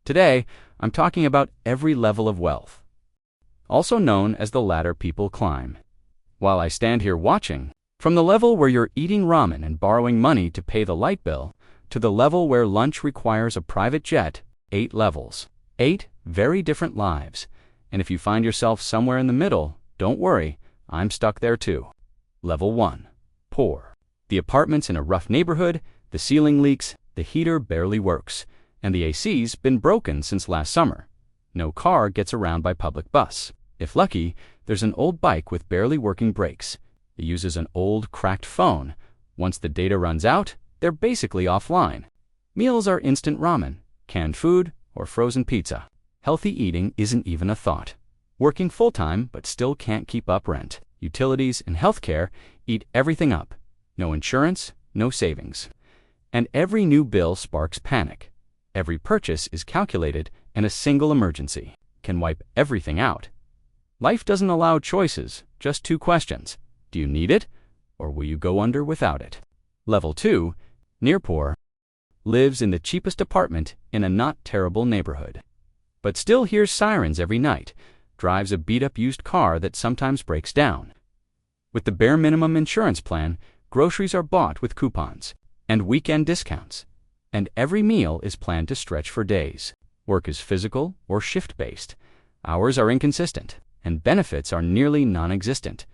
Today, I'm talking about every level of wealth, also known as the ladder people climb. While I stand here watching, from the level where you're eating ramen and borrowing money to pay the light bill, to the level where lunch requires a private jet, 8 levels. 8 very different lives. And if you find yourself somewhere in the middle, don't worry, I'm stuck there too. Level 1. Poor. The apartment's in a rough neighborhood, the ceiling leaks, the heater barely works, and the AC's been broken since last summer. No car gets around by public bus. If lucky, there's an old bike with barely working brakes. It uses an old, cracked phone. Once the data runs out, they're basically offline. Meals are instant ramen, canned food, or frozen pizza. Healthy eating isn't even a thought. Working full-time but still can't keep up rent. Utilities and healthcare eat everything up. No insurance, no savings. And every new bill sparks panic. Every purchase is calculated, and a single emergency can wipe everything out. Life doesn't allow choices, just 2 questions. Do you need it, or will you go under without it? Level 2, near poor, lives in the cheapest apartment in a not terrible neighborhood, but still hears sirens every night, drives a beat-up used car that sometimes breaks down. With the bare minimum insurance plan, groceries are bought with coupons and weekend discounts, and every meal is planned to stretch for days. Work is physical or shift-based. Hours are inconsistent, and benefits are nearly non-existent.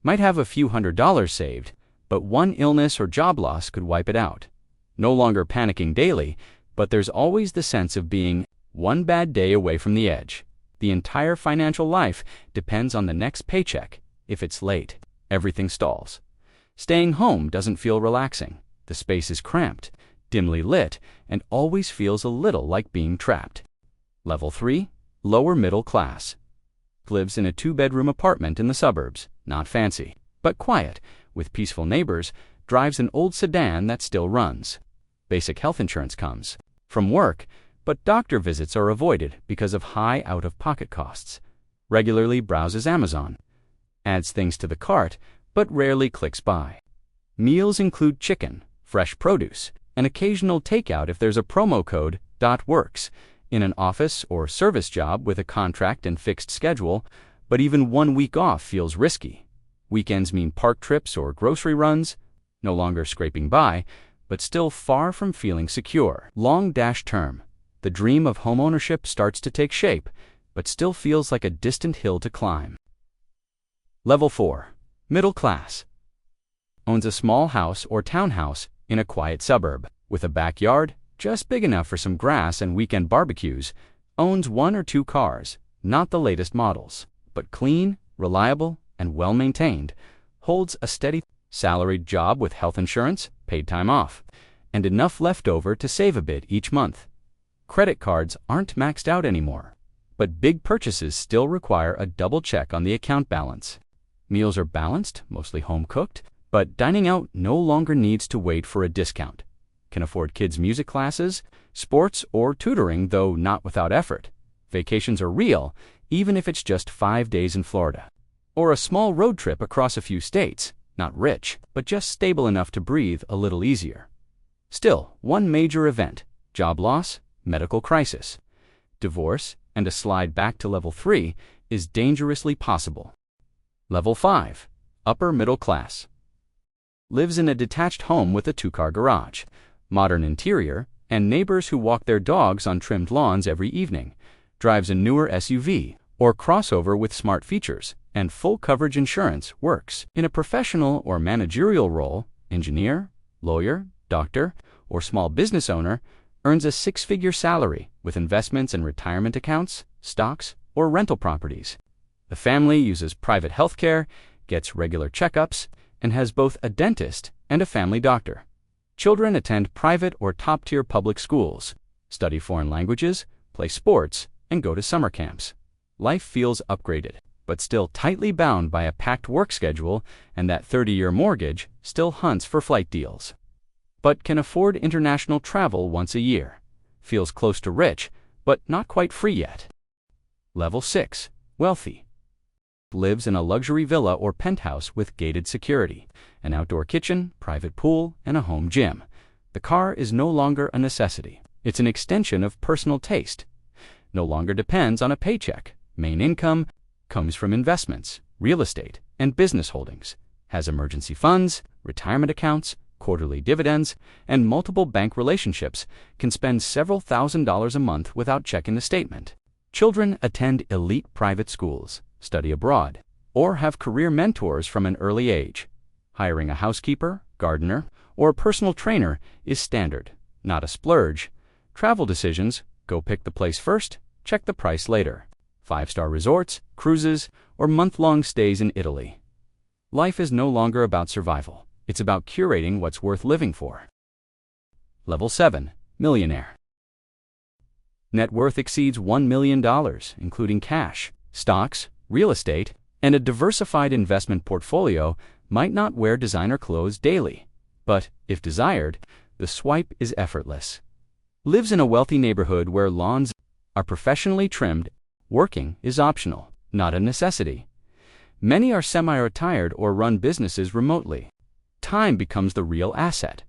Might have a few $100s saved, but one illness or job loss could wipe it out. No longer panicking daily, but there's always the sense of being one bad day away from the edge. The entire financial life depends on the next paycheck. If it's late, everything stalls. Staying home doesn't feel relaxing. The space is cramped, dimly lit, and always feels a little like being trapped. Level 3, lower middle class. Lives in a 2-bedroom apartment in the suburbs, not fancy, but quiet, with peaceful neighbors, drives an old sedan that still runs. Basic health insurance comes from work, but doctor visits are avoided because of high out-of-pocket costs. Regularly browses Amazon, adds things to the cart, but rarely clicks buy. Meals include chicken, fresh produce, and occasional takeout if there's a promo code .works. In an office or service job with a contract and fixed schedule, but even 1 week off feels risky. Weekends mean park trips or grocery runs, no longer scraping by, but still far from feeling secure. Long dash term. The dream of homeownership starts to take shape, but still feels like a distant hill to climb. Level 4. Middle class. Owns a small house or townhouse in a quiet suburb, with a backyard just big enough for some grass and weekend barbecues. Owns 1 or 2 cars, not the latest models, but clean, reliable, and well-maintained. Holds a steady salaried job with health insurance, paid time off, and enough left over to save a bit each month. Credit cards aren't maxed out anymore, but big purchases still require a double check on the account balance. Meals are balanced, mostly home-cooked, but dining out no longer needs to wait for a discount. Can afford kids' music classes, sports, or tutoring, though not without effort. Vacations are real, even if it's just 5 days in Florida. Or a small road trip across a few states, not rich, but just stable enough to breathe a little easier. Still, one major event, job loss, medical crisis, divorce, and a slide back to level 3 is dangerously possible. Level 5. Upper middle class. Lives in a detached home with a 2-car garage, modern interior, and neighbors who walk their dogs on trimmed lawns every evening. Drives a newer SUV or crossover with smart features, and full coverage insurance works. In a professional or managerial role, engineer, lawyer, doctor, or small business owner, earns a 6-figure salary with investments in retirement accounts, stocks, or rental properties. The family uses private health care, gets regular checkups, and has both a dentist and a family doctor. Children attend private or top-tier public schools, study foreign languages, play sports, and go to summer camps. Life feels upgraded, but still tightly bound by a packed work schedule, and that 30-year mortgage still hunts for flight deals. But can afford international travel once a year. Feels close to rich, but not quite free yet. Level 6. Wealthy. Lives in a luxury villa or penthouse with gated security, an outdoor kitchen, private pool, and a home gym. The car is no longer a necessity. It's an extension of personal taste, no longer depends on a paycheck. Main income comes from investments, real estate, and business holdings, has emergency funds, retirement accounts, quarterly dividends, and multiple bank relationships, can spend several $1,000s a month without checking the statement. Children attend elite private schools, study abroad, or have career mentors from an early age. Hiring a housekeeper, gardener, or a personal trainer is standard, not a splurge. Travel decisions: go pick the place first, check the price later. 5-star resorts, cruises, or month-long stays in Italy. Life is no longer about survival. It's about curating what's worth living for. Level 7. Millionaire. Net worth exceeds $1 million, including cash, stocks, real estate, and a diversified investment portfolio. Might not wear designer clothes daily, but, if desired, the swipe is effortless. Lives in a wealthy neighborhood where lawns are professionally trimmed. Working is optional, not a necessity. Many are semi-retired or run businesses remotely. Time becomes the real asset.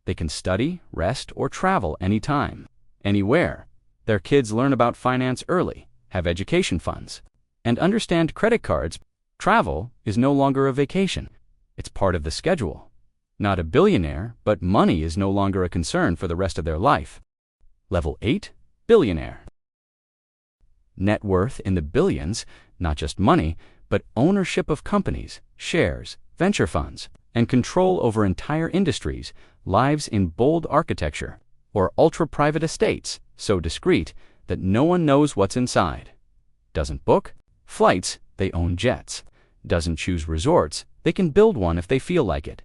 They can study, rest, or travel anytime, anywhere. Their kids learn about finance early, have education funds, and understand credit cards. Travel is no longer a vacation. It's part of the schedule. Not a billionaire, but money is no longer a concern for the rest of their life. Level 8. Billionaire. Net worth in the billions, not just money, but ownership of companies, shares, venture funds, and control over entire industries. Lives in bold architecture or ultra-private estates, so discreet that no one knows what's inside. Doesn't book flights, they own jets. Doesn't choose resorts, they can build one if they feel like it.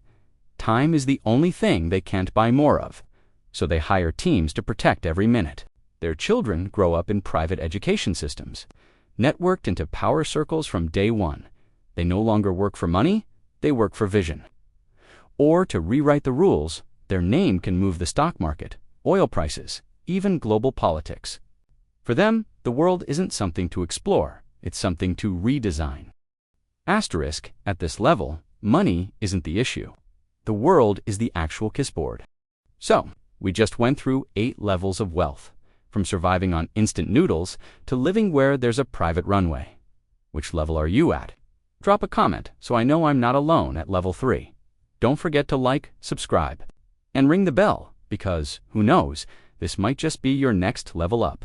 Time is the only thing they can't buy more of, so they hire teams to protect every minute. Their children grow up in private education systems, networked into power circles from day one. They no longer work for money, they work for vision. Or to rewrite the rules, their name can move the stock market, oil prices, even global politics. For them, the world isn't something to explore, it's something to redesign. Asterisk, at this level, money isn't the issue. The world is the actual chessboard. So, we just went through 8 levels of wealth, from surviving on instant noodles to living where there's a private runway. Which level are you at? Drop a comment so I know I'm not alone at level 3. Don't forget to like, subscribe, and ring the bell, because, who knows, this might just be your next level up.